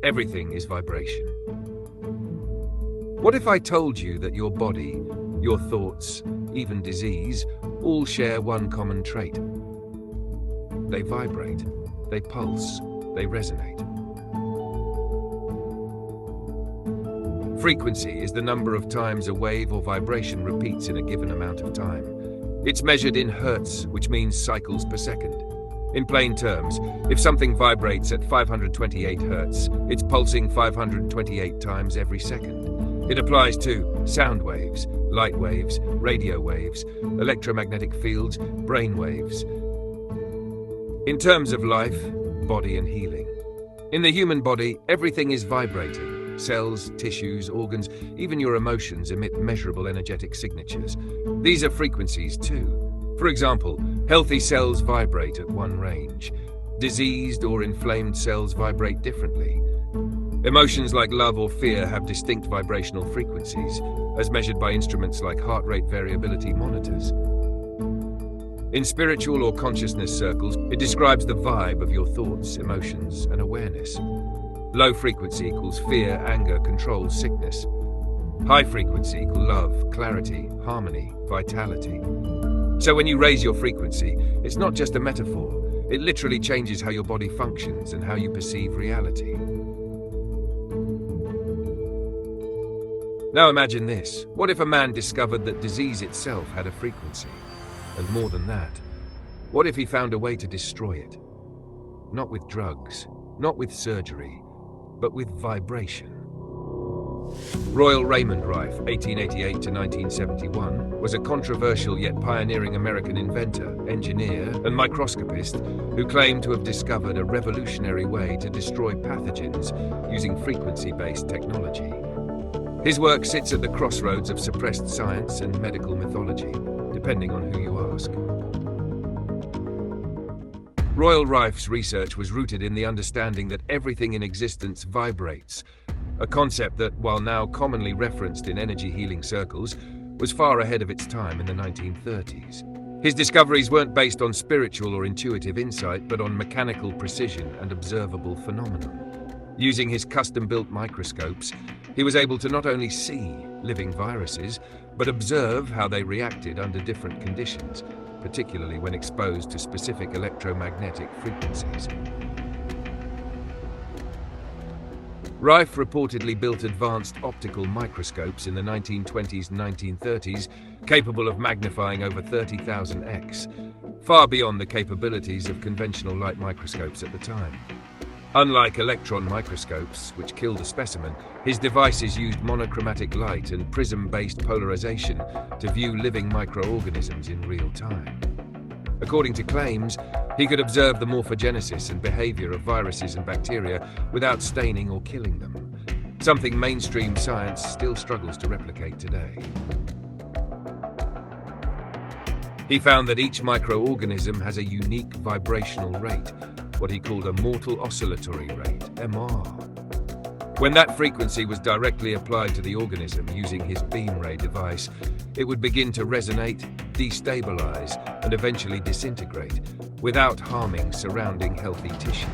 Everything is vibration. What if I told you that your body, your thoughts, even disease, all share one common trait? They vibrate, they pulse, they resonate. Frequency is the number of times a wave or vibration repeats in a given amount of time. It's measured in hertz, which means cycles per second. In plain terms, if something vibrates at 528 hertz, it's pulsing 528 times every second. It applies to sound waves, light waves, radio waves, electromagnetic fields, brain waves. In terms of life, body and healing. In the human body, everything is vibrating. Cells, tissues, organs, even your emotions emit measurable energetic signatures. These are frequencies too. For example, healthy cells vibrate at one range. Diseased or inflamed cells vibrate differently. Emotions like love or fear have distinct vibrational frequencies, as measured by instruments like heart rate variability monitors. In spiritual or consciousness circles, it describes the vibe of your thoughts, emotions, and awareness. Low frequency equals fear, anger, control, sickness. High frequency equals love, clarity, harmony, vitality. So when you raise your frequency, it's not just a metaphor. It literally changes how your body functions and how you perceive reality. Now imagine this. What if a man discovered that disease itself had a frequency? And more than that, what if he found a way to destroy it? Not with drugs, not with surgery, but with vibration. Royal Raymond Rife, 1888 to 1971, was a controversial yet pioneering American inventor, engineer, and microscopist who claimed to have discovered a revolutionary way to destroy pathogens using frequency-based technology. His work sits at the crossroads of suppressed science and medical mythology, depending on who you ask. Royal Rife's research was rooted in the understanding that everything in existence vibrates, a concept that, while now commonly referenced in energy healing circles, was far ahead of its time in the 1930s. His discoveries weren't based on spiritual or intuitive insight, but on mechanical precision and observable phenomena. Using his custom-built microscopes, he was able to not only see living viruses, but observe how they reacted under different conditions, particularly when exposed to specific electromagnetic frequencies. Rife reportedly built advanced optical microscopes in the 1920s and 1930s, capable of magnifying over 30,000x, far beyond the capabilities of conventional light microscopes at the time. Unlike electron microscopes, which killed a specimen, his devices used monochromatic light and prism-based polarization to view living microorganisms in real time. According to claims, he could observe the morphogenesis and behavior of viruses and bacteria without staining or killing them, something mainstream science still struggles to replicate today. He found that each microorganism has a unique vibrational rate, what he called a mortal oscillatory rate, MR. When that frequency was directly applied to the organism using his beam ray device, it would begin to resonate, destabilize, and eventually disintegrate, without harming surrounding healthy tissue.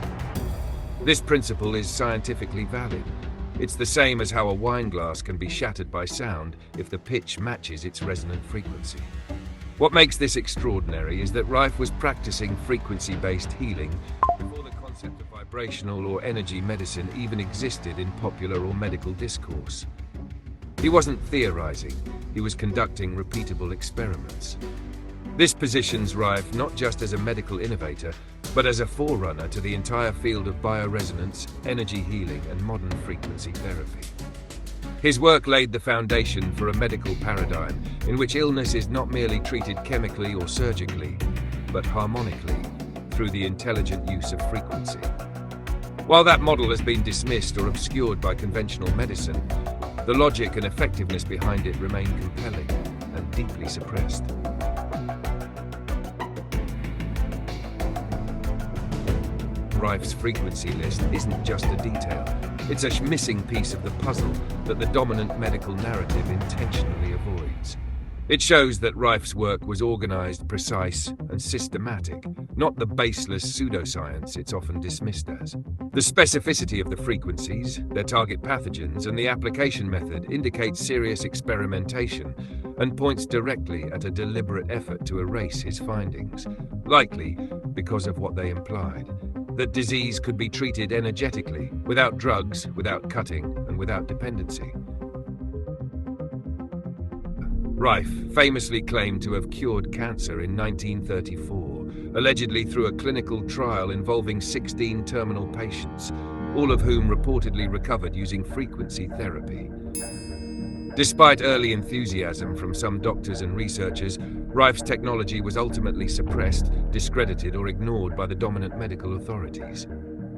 This principle is scientifically valid. It's the same as how a wine glass can be shattered by sound if the pitch matches its resonant frequency. What makes this extraordinary is that Rife was practicing frequency-based healing before the concept of vibrational or energy medicine even existed in popular or medical discourse. He wasn't theorizing, he was conducting repeatable experiments. This positions Rife not just as a medical innovator, but as a forerunner to the entire field of bioresonance, energy healing, and modern frequency therapy. His work laid the foundation for a medical paradigm in which illness is not merely treated chemically or surgically, but harmonically through the intelligent use of frequency. While that model has been dismissed or obscured by conventional medicine, the logic and effectiveness behind it remain compelling and deeply suppressed. Rife's frequency list isn't just a detail. It's a missing piece of the puzzle that the dominant medical narrative intentionally avoids. It shows that Rife's work was organized, precise, and systematic, not the baseless pseudoscience it's often dismissed as. The specificity of the frequencies, their target pathogens, and the application method indicate serious experimentation and points directly at a deliberate effort to erase his findings, likely because of what they implied: that disease could be treated energetically, without drugs, without cutting, and without dependency. Rife famously claimed to have cured cancer in 1934, allegedly through a clinical trial involving 16 terminal patients, all of whom reportedly recovered using frequency therapy. Despite early enthusiasm from some doctors and researchers, Rife's technology was ultimately suppressed, discredited, or ignored by the dominant medical authorities.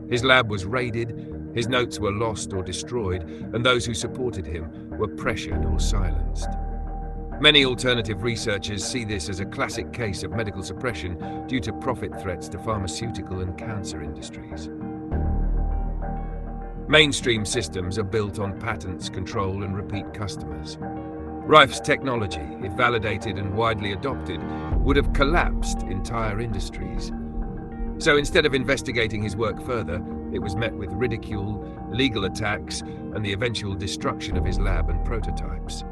His lab was raided, his notes were lost or destroyed, and those who supported him were pressured or silenced. Many alternative researchers see this as a classic case of medical suppression due to profit threats to pharmaceutical and cancer industries. Mainstream systems are built on patents, control, and repeat customers. Rife's technology, if validated and widely adopted, would have collapsed entire industries. So instead of investigating his work further, it was met with ridicule, legal attacks, and the eventual destruction of his lab and prototypes.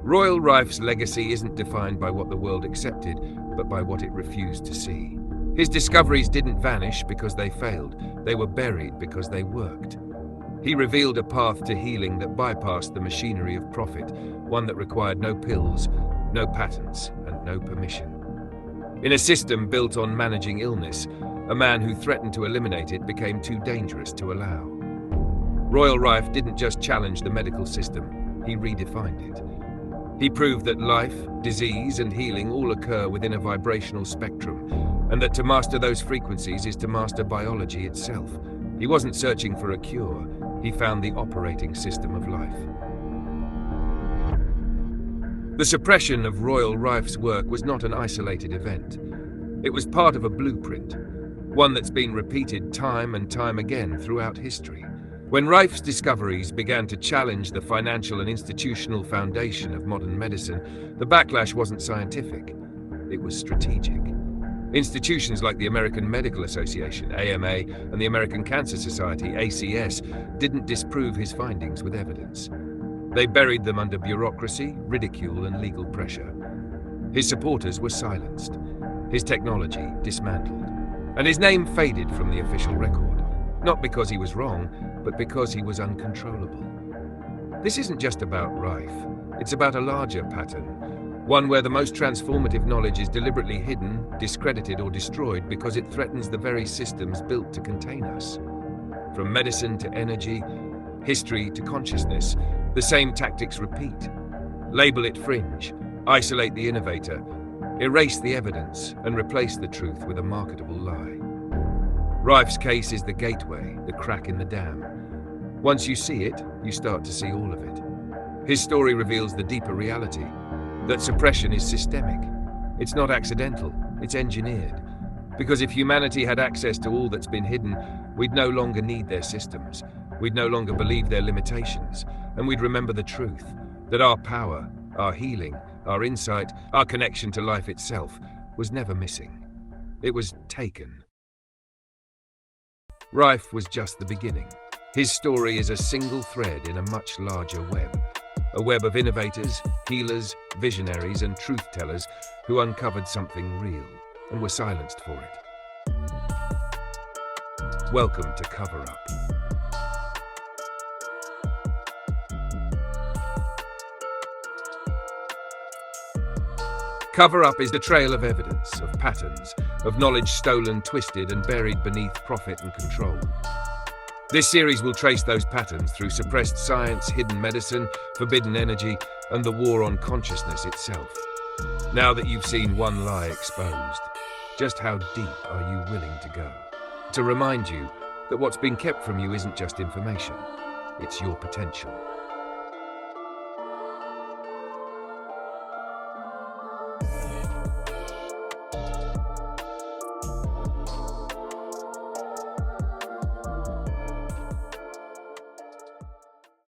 Royal Rife's legacy isn't defined by what the world accepted, but by what it refused to see. His discoveries didn't vanish because they failed. They were buried because they worked. He revealed a path to healing that bypassed the machinery of profit, one that required no pills, no patents, and no permission. In a system built on managing illness, a man who threatened to eliminate it became too dangerous to allow. Royal Rife didn't just challenge the medical system, he redefined it. He proved that life, disease, and healing all occur within a vibrational spectrum, and that to master those frequencies is to master biology itself. He wasn't searching for a cure, he found the operating system of life. The suppression of Royal Rife's work was not an isolated event. It was part of a blueprint, one that's been repeated time and time again throughout history. When Rife's discoveries began to challenge the financial and institutional foundation of modern medicine, the backlash wasn't scientific, it was strategic. Institutions like the American Medical Association, AMA, and the American Cancer Society, ACS, didn't disprove his findings with evidence. They buried them under bureaucracy, ridicule, and legal pressure. His supporters were silenced, his technology dismantled, and his name faded from the official record, not because he was wrong, but because he was uncontrollable. This isn't just about Rife, it's about a larger pattern, one where the most transformative knowledge is deliberately hidden, discredited, or destroyed because it threatens the very systems built to contain us. From medicine to energy, history to consciousness, the same tactics repeat. Label it fringe, isolate the innovator, erase the evidence, and replace the truth with a marketable lie. Rife's case is the gateway, the crack in the dam. Once you see it, you start to see all of it. His story reveals the deeper reality, that suppression is systemic. It's not accidental, it's engineered. Because if humanity had access to all that's been hidden, we'd no longer need their systems. We'd no longer believe their limitations, and we'd remember the truth, that our power, our healing, our insight, our connection to life itself was never missing. It was taken. Rife was just the beginning. His story is a single thread in a much larger web. A web of innovators, healers, visionaries, and truth-tellers who uncovered something real and were silenced for it. Welcome to Cover Up. Cover Up is the trail of evidence, of patterns, of knowledge stolen, twisted, and buried beneath profit and control. This series will trace those patterns through suppressed science, hidden medicine, forbidden energy, and the war on consciousness itself. Now that you've seen one lie exposed, just how deep are you willing to go? To remind you that what's been kept from you isn't just information, it's your potential.